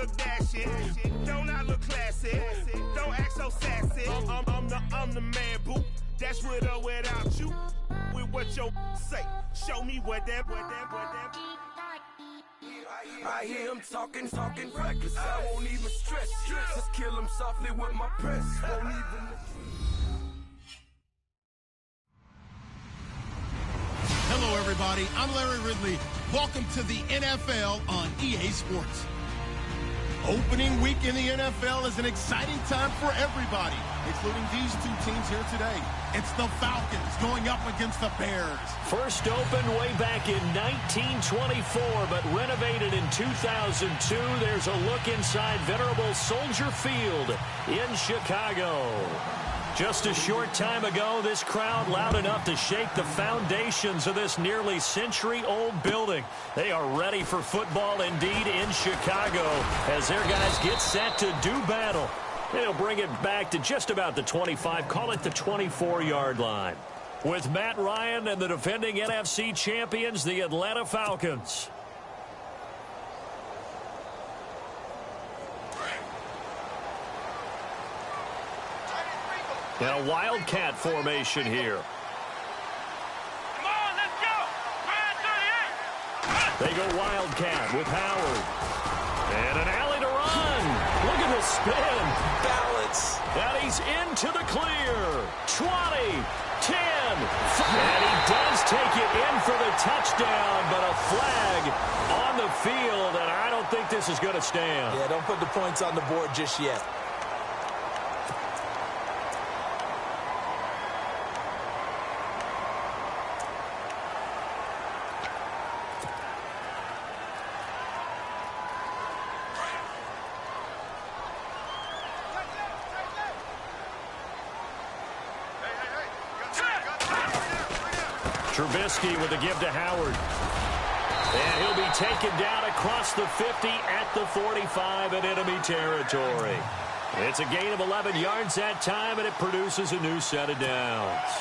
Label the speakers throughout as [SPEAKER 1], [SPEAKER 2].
[SPEAKER 1] look dashing. Don't I look classy? Don't act so sassy. I'm the man, boo. That's with or without you. With what your say. Show me what that.
[SPEAKER 2] I hear him talking reckless. I won't even stress. Just kill him softly with my press. Won't even.
[SPEAKER 3] Hello, everybody. I'm Larry Ridley. Welcome to the NFL on EA Sports. Opening week in the NFL is an exciting time for everybody, including these two teams here today. It's the Falcons going up against the Bears.
[SPEAKER 4] First opened way back in 1924, but renovated in 2002. There's a look inside venerable Soldier Field in Chicago. Just a short time ago, this crowd loud enough to shake the foundations of this nearly century-old building. They are ready for football indeed in Chicago as their guys get set to do battle. They'll bring it back to just about the 25, call it the 24-yard line. With Matt Ryan and the defending NFC champions, the Atlanta Falcons. In a wildcat formation here.
[SPEAKER 1] Come on, let's go.
[SPEAKER 4] They go wildcat with Howard. And an alley to run. Look at the spin.
[SPEAKER 2] Balance.
[SPEAKER 4] And he's into the clear. 20, 10, 5. And he does take it in for the touchdown, but a flag on the field, and I don't think this is going to stand.
[SPEAKER 5] Yeah, don't put the points on the board just yet.
[SPEAKER 4] Trubisky with a give to Howard. And he'll be taken down across the 50 at the 45 in enemy territory. It's a gain of 11 yards that time, and it produces a new set of downs.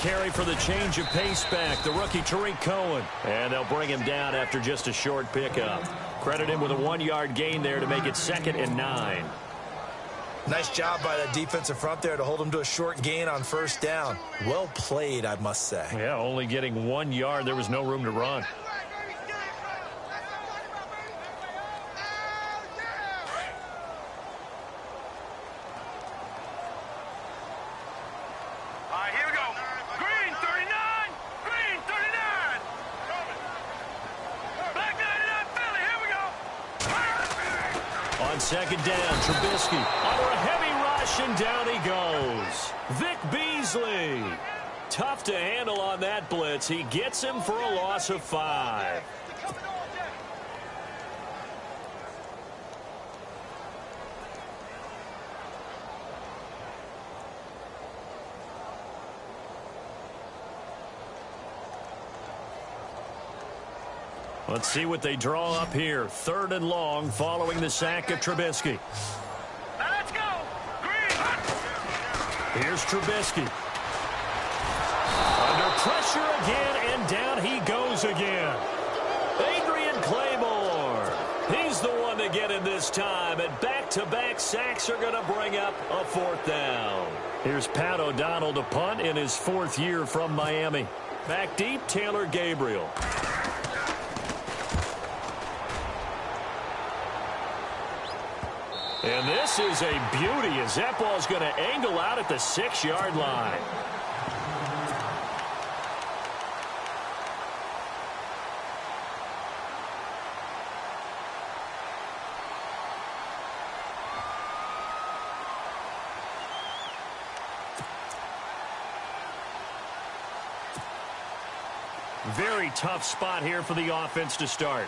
[SPEAKER 4] Carry for the change of pace back, the rookie Tariq Cohen. And they'll bring him down after just a short pickup. Credit him with a 1-yard gain there to make it 2nd and 9.
[SPEAKER 5] Nice job by the defensive front there to hold him to a short gain on first down. Well played, I must say.
[SPEAKER 4] Yeah, only getting 1 yard. There was no room to run. Second down, Trubisky under a heavy rush, and down he goes. Vic Beasley. Tough to handle on that blitz. He gets him for a loss of 5. Let's see what they draw up here. 3rd and long following the sack of Trubisky.
[SPEAKER 1] Now let's go. Green.
[SPEAKER 4] Here's Trubisky. Under pressure again, and down he goes again. Adrian Claymore. He's the one to get in this time, and back-to-back sacks are going to bring up a 4th down. Here's Pat O'Donnell to punt in his 4th year from Miami. Back deep, Taylor Gabriel. And this is a beauty as that ball's going to angle out at the 6-yard line. Very tough spot here for the offense to start.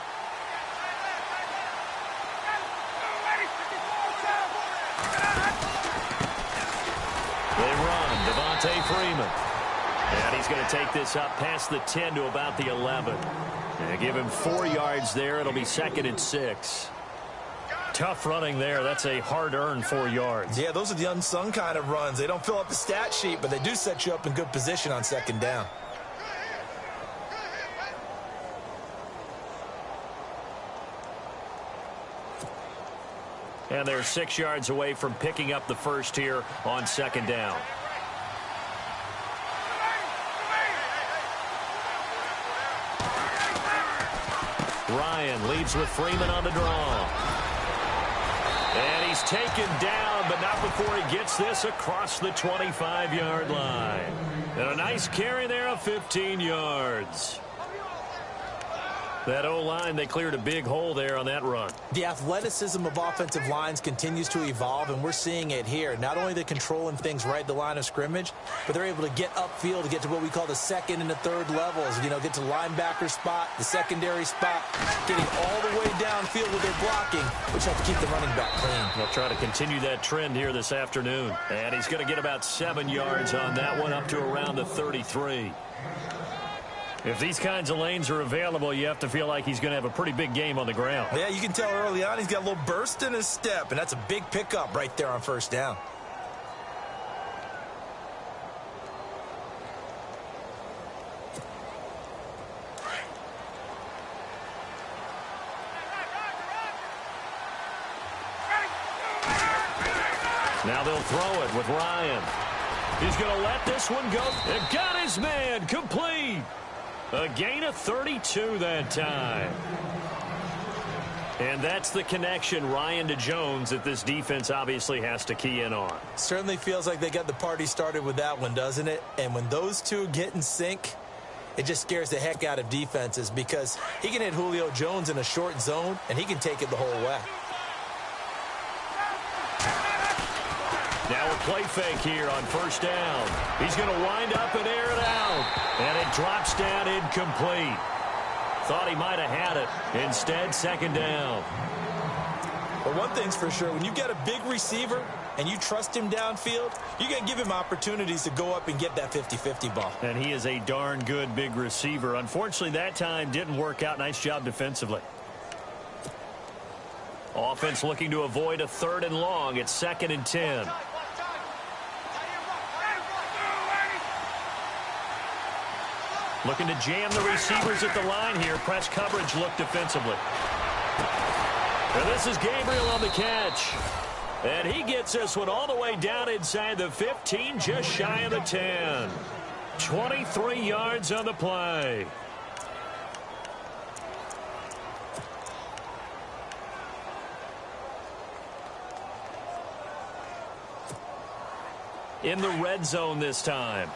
[SPEAKER 4] They run. Devontae Freeman. And he's going to take this up past the 10 to about the 11. And give him 4 yards there. It'll be 2nd and 6. Tough running there. That's a hard-earned 4 yards.
[SPEAKER 5] Yeah, those are the unsung kind of runs. They don't fill up the stat sheet, but they do set you up in good position on 2nd down.
[SPEAKER 4] And they're 6 yards away from picking up the first here on 2nd down. Ryan leaves with Freeman on the draw. And he's taken down, but not before he gets this across the 25-yard line. And a nice carry there of 15 yards. That O-line, they cleared a big hole there on that run.
[SPEAKER 5] The athleticism of offensive lines continues to evolve, and we're seeing it here. Not only they're controlling things right at the line of scrimmage, but they're able to get upfield to get to what we call the 2nd and the 3rd levels. You know, get to linebacker spot, the secondary spot, getting all the way downfield with their blocking, which helps keep the running back clean.
[SPEAKER 4] They'll try to continue that trend here this afternoon. And he's going to get about 7 yards on that one, up to around the 33. If these kinds of lanes are available, you have to feel like he's going to have a pretty big game on the ground.
[SPEAKER 5] Yeah, you can tell early on he's got a little burst in his step, and that's a big pickup right there on 1st down.
[SPEAKER 4] Now they'll throw it with Ryan. He's going to let this one go. And got his man complete. A gain of 32 that time. And that's the connection, Ryan to Jones, that this defense obviously has to key in on.
[SPEAKER 5] Certainly feels like they got the party started with that one, doesn't it? And when those two get in sync, it just scares the heck out of defenses because he can hit Julio Jones in a short zone, and he can take it the whole way.
[SPEAKER 4] Now a play fake here on 1st down. He's going to wind up and air it out. And it drops down incomplete. Thought he might have had it. Instead, 2nd down.
[SPEAKER 5] But one thing's for sure, when you get a big receiver and you trust him downfield, you got to give him opportunities to go up and get that 50-50 ball.
[SPEAKER 4] And he is a darn good big receiver. Unfortunately, that time didn't work out. Nice job defensively. Offense looking to avoid a 3rd and long. It's 2nd and 10. Looking to jam the receivers at the line here. Press coverage look defensively. And this is Gabriel on the catch. And he gets this one all the way down inside the 15, just shy of the 10. 23 yards on the play. In the red zone this time.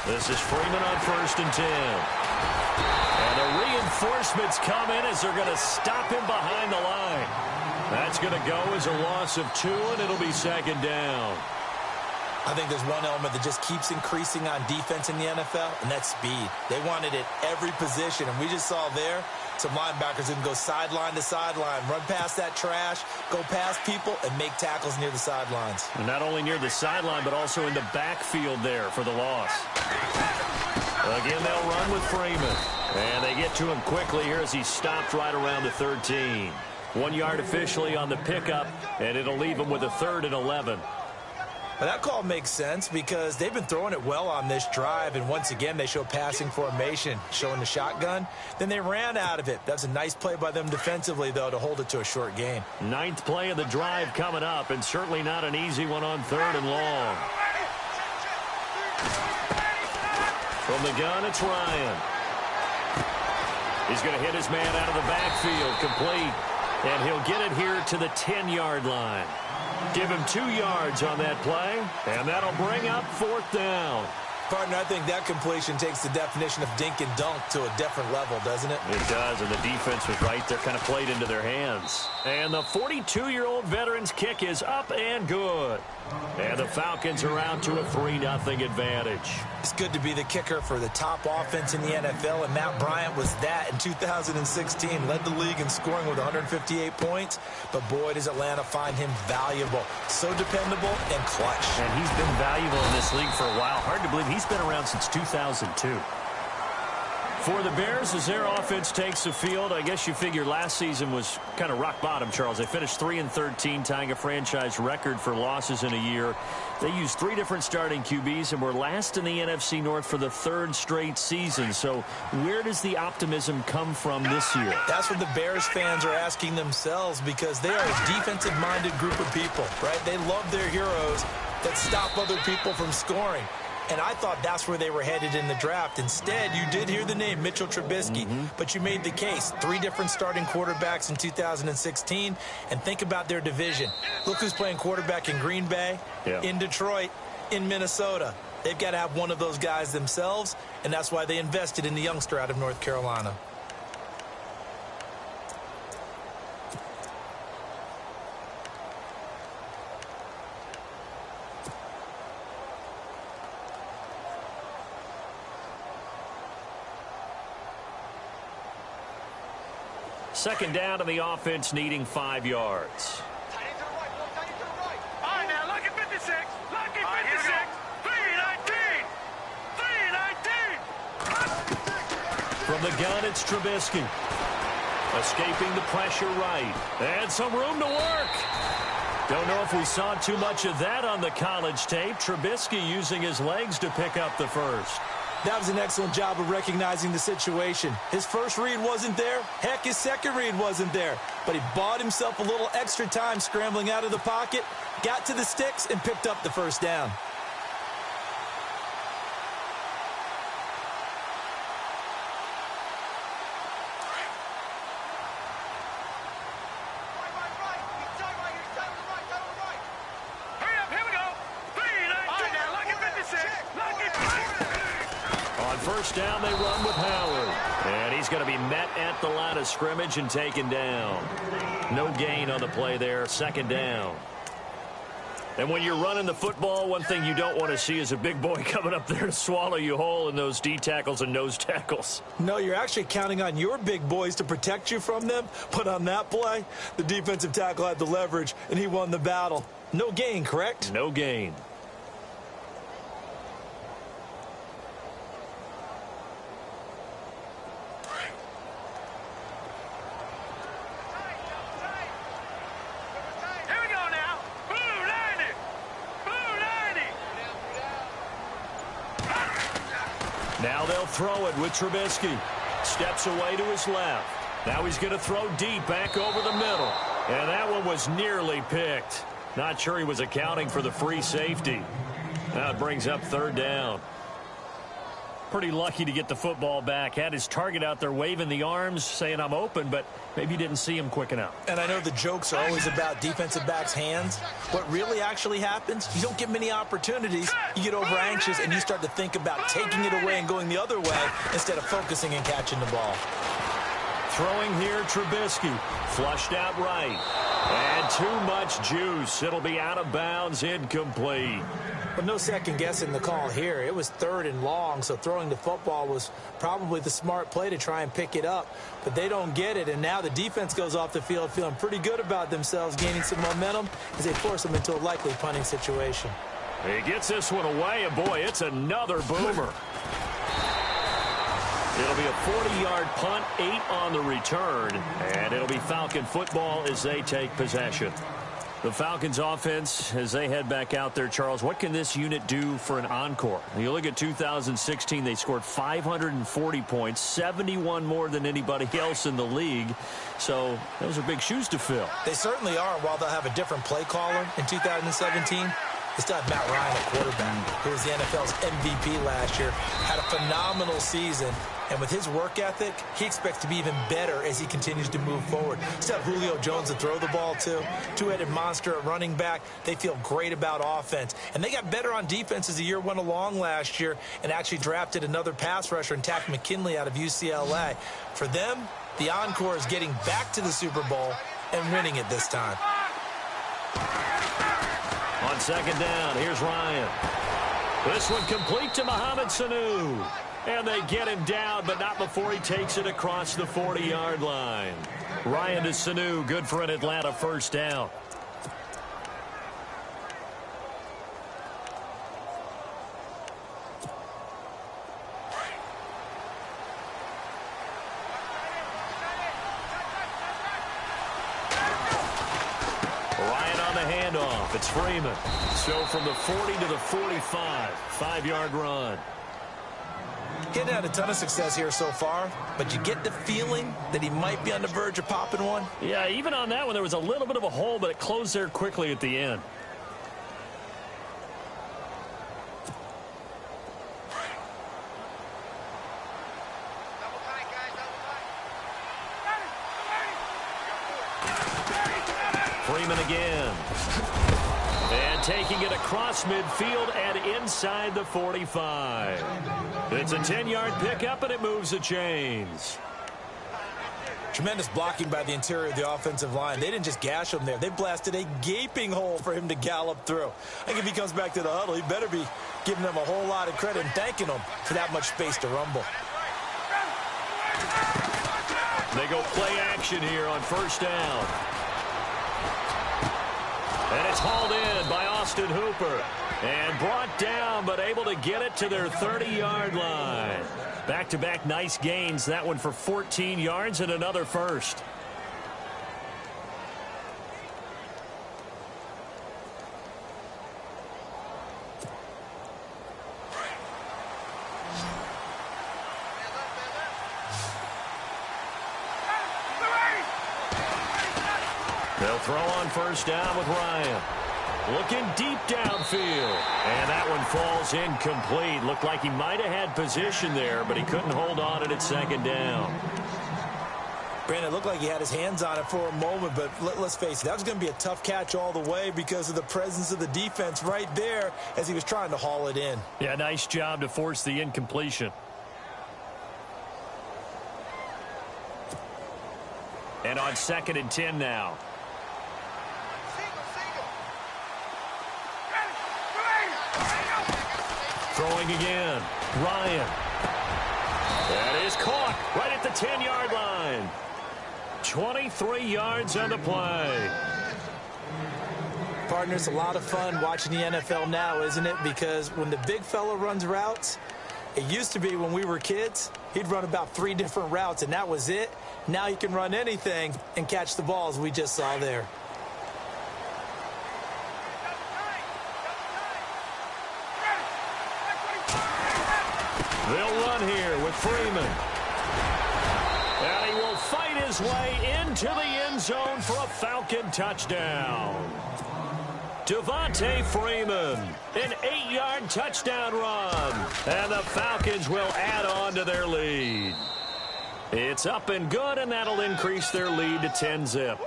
[SPEAKER 4] This is Freeman on 1st and 10. And the reinforcements come in as they're going to stop him behind the line. That's going to go as a loss of 2, and it'll be 2nd down.
[SPEAKER 5] I think there's one element that just keeps increasing on defense in the NFL, and that's speed. They want it at every position, and we just saw there some linebackers who can go sideline to sideline, run past that trash, go past people, and make tackles near the sidelines.
[SPEAKER 4] And not only near the sideline, but also in the backfield there for the loss. Again, they'll run with Freeman. And they get to him quickly here as he stopped right around the 13. 1 yard officially on the pickup, and it'll leave him with a 3rd and 11.
[SPEAKER 5] But that call makes sense because they've been throwing it well on this drive, and once again they show passing formation, showing the shotgun. Then they ran out of it. That's a nice play by them defensively, though, to hold it to a short gain.
[SPEAKER 4] 9th play of the drive coming up, and certainly not an easy one on 3rd and long. From the gun, it's Ryan. He's going to hit his man out of the backfield, complete. And he'll get it here to the 10-yard line. Give him 2 yards on that play, and that'll bring up 4th down.
[SPEAKER 5] Partner, I think that completion takes the definition of dink and dunk to a different level, doesn't it?
[SPEAKER 4] It does, and the defense was right there, kind of played into their hands. And the 42-year-old veteran's kick is up and good. And the Falcons are out to a 3-0 advantage.
[SPEAKER 5] It's good to be the kicker for the top offense in the NFL, and Matt Bryant was that in 2016. Led the league in scoring with 158 points, but boy, does Atlanta find him valuable. So dependable and clutch.
[SPEAKER 4] And he's been valuable in this league for a while. Hard to believe he's been around since 2002. For the Bears, as their offense takes the field, I guess you figure last season was kind of rock bottom, Charles. They finished 3-13, tying a franchise record for losses in a year. They used 3 different starting QBs and were last in the NFC North for the 3rd straight season. So where does the optimism come from this year?
[SPEAKER 5] That's what the Bears fans are asking themselves, because they are a defensive-minded group of people, right? They love their heroes that stop other people from scoring. And I thought that's where they were headed in the draft. Instead, you did hear the name Mitchell Trubisky, but you made the case. 3 different starting quarterbacks in 2016. And think about their division. Look who's playing quarterback in Green Bay, in Detroit, in Minnesota. They've got to have one of those guys themselves, and that's why they invested in the youngster out of North Carolina.
[SPEAKER 4] Second down to the offense, needing 5 yards.
[SPEAKER 6] Tight end to the right, tight end to the right. All right, now, look at 56. Look at 56. 3-19. 3-19.
[SPEAKER 4] From the gun, it's Trubisky. Escaping the pressure right. And some room to work. Don't know if we saw too much of that on the college tape. Trubisky using his legs to pick up the first.
[SPEAKER 5] That was an excellent job of recognizing the situation. His first read wasn't there. Heck, his second read wasn't there. But he bought himself a little extra time scrambling out of the pocket, got to the sticks, and picked up the first down.
[SPEAKER 4] First down, they run with Howard. And he's going to be met at the line of scrimmage and taken down. No gain on the play there. Second down. And when you're running the football, one thing you don't want to see is a big boy coming up there to swallow you whole in those D tackles and nose tackles.
[SPEAKER 5] No, you're actually counting on your big boys to protect you from them. But on that play, the defensive tackle had the leverage, and he won the battle. No gain, correct?
[SPEAKER 4] No gain. Now they'll throw it with Trubisky. Steps away to his left. Now he's going to throw deep back over the middle. And that one was nearly picked. Not sure he was accounting for the free safety. Now it brings up third down. Pretty lucky to get the football back. Had his target out there waving the arms, saying I'm open, but maybe didn't see him quick enough.
[SPEAKER 5] And I know the jokes are always about defensive backs' hands. What really actually happens, you don't get many opportunities. You get over anxious, and you start to think about taking it away and going the other way instead of focusing and catching the ball.
[SPEAKER 4] Throwing here, Trubisky. Flushed out right. And too much juice. It'll be out of bounds, incomplete.
[SPEAKER 5] But no second guessing the call here. It was 3rd and long, so throwing the football was probably the smart play to try and pick it up. But they don't get it, and now the defense goes off the field feeling pretty good about themselves, gaining some momentum as they force them into a likely punting situation.
[SPEAKER 4] He gets this one away, and boy, it's another boomer. It'll be a 40-yard punt, 8 on the return, and it'll be Falcon football as they take possession. The Falcons offense, as they head back out there, Charles, what can this unit do for an encore? You look at 2016, they scored 540 points, 71 more than anybody else in the league. So those are big shoes to fill.
[SPEAKER 5] They certainly are. While they'll have a different play caller in 2017, they still have Matt Ryan at quarterback, who was the NFL's MVP last year, had a phenomenal season. And with his work ethic, he expects to be even better as he continues to move forward. Still have Julio Jones to throw the ball to. Two-headed monster at running back. They feel great about offense. And they got better on defense as the year went along last year and actually drafted another pass rusher and Takk McKinley out of UCLA. For them, the encore is getting back to the Super Bowl and winning it this time.
[SPEAKER 4] On second down, here's Ryan. This one complete to Mohamed Sanu. And they get him down, but not before he takes it across the 40-yard line. Ryan to Sanu, good for an Atlanta first down. Ryan on the handoff. It's Freeman. So from the 40 to the 45, 5-yard run.
[SPEAKER 5] Getting had a ton of success here so far, but you get the feeling that he might be on the verge of popping one.
[SPEAKER 4] Yeah, even on that one, there was a little bit of a hole, but it closed there quickly at the end. Freeman again. And taking it across midfield and inside the 45. It's a 10-yard pickup, and it moves the chains.
[SPEAKER 5] Tremendous blocking by the interior of the offensive line. They didn't just gash him there. They blasted a gaping hole for him to gallop through. I think if he comes back to the huddle, he better be giving them a whole lot of credit and thanking them for that much space to rumble.
[SPEAKER 4] They go play action here on first down. And it's hauled in by Austin Hooper. And brought down, but able to get it to their 30-yard line. Back-to-back nice gains. That one for 14 yards and another first. They'll throw on first down with Ryan. Looking deep downfield. And that one falls incomplete. Looked like he might have had position there, but he couldn't hold on at second down.
[SPEAKER 5] Brandon, it looked like he had his hands on it for a moment, but let's face it, that was going to be a tough catch all the way because of the presence of the defense right there as he was trying to haul it in.
[SPEAKER 4] Yeah, nice job to force the incompletion. And on 2nd and 10 now. Throwing again. Ryan. That is caught right at the 10-yard line. 23 yards on the play.
[SPEAKER 5] Partner, it's a lot of fun watching the NFL now, isn't it? Because when the big fella runs routes, it used to be when we were kids, he'd run about 3 different routes, and that was it. Now he can run anything and catch the balls we just saw there.
[SPEAKER 4] They'll run here with Freeman. And he will fight his way into the end zone for a Falcon touchdown. Devontae Freeman, an 8-yard touchdown run. And the Falcons will add on to their lead. It's up and good, and that'll increase their lead to 10-zip.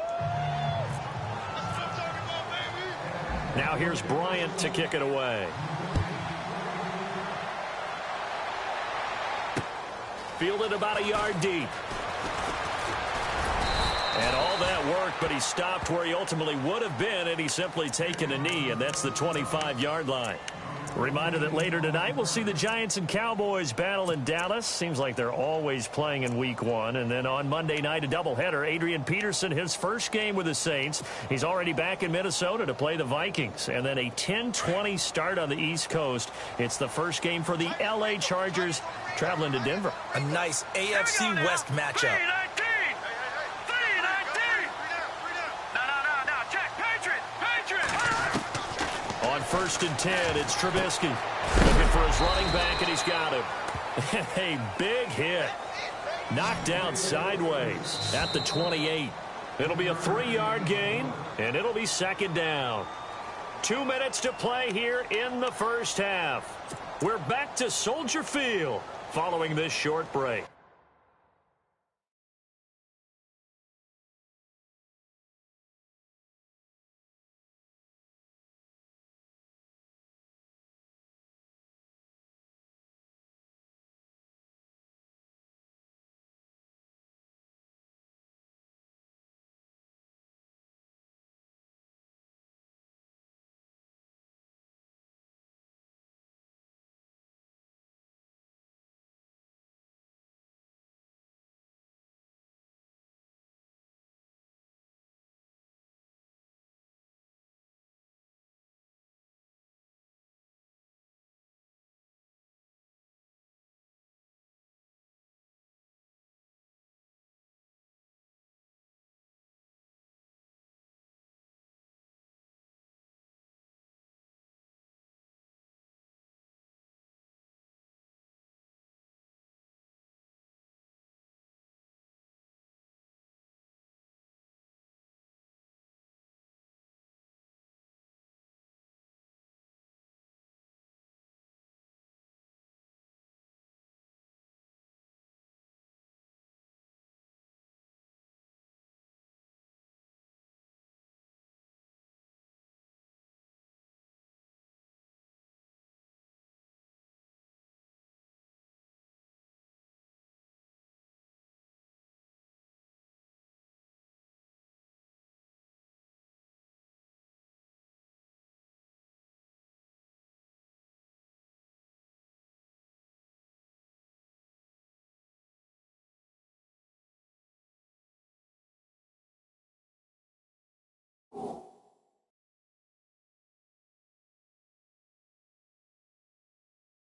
[SPEAKER 4] Now here's Bryant to kick it away. Fielded about a yard deep. And all that work, but he stopped where he ultimately would have been, and he's simply taken a knee, and that's the 25-yard line. Reminder that later tonight we'll see the Giants and Cowboys battle in Dallas. Seems like they're always playing in Week 1. And then on Monday night, a doubleheader. Adrian Peterson, his first game with the Saints. He's already back in Minnesota to play the Vikings. And then a 10-20 start on the East Coast. It's the first game for the L.A. Chargers traveling to Denver.
[SPEAKER 5] A nice AFC West matchup.
[SPEAKER 4] On 1st and 10, it's Trubisky. Looking for his running back, and he's got him. A big hit. Knocked down sideways at the 28. It'll be a 3-yard gain, and it'll be 2nd down. 2 minutes to play here in the first half. We're back to Soldier Field following this short break.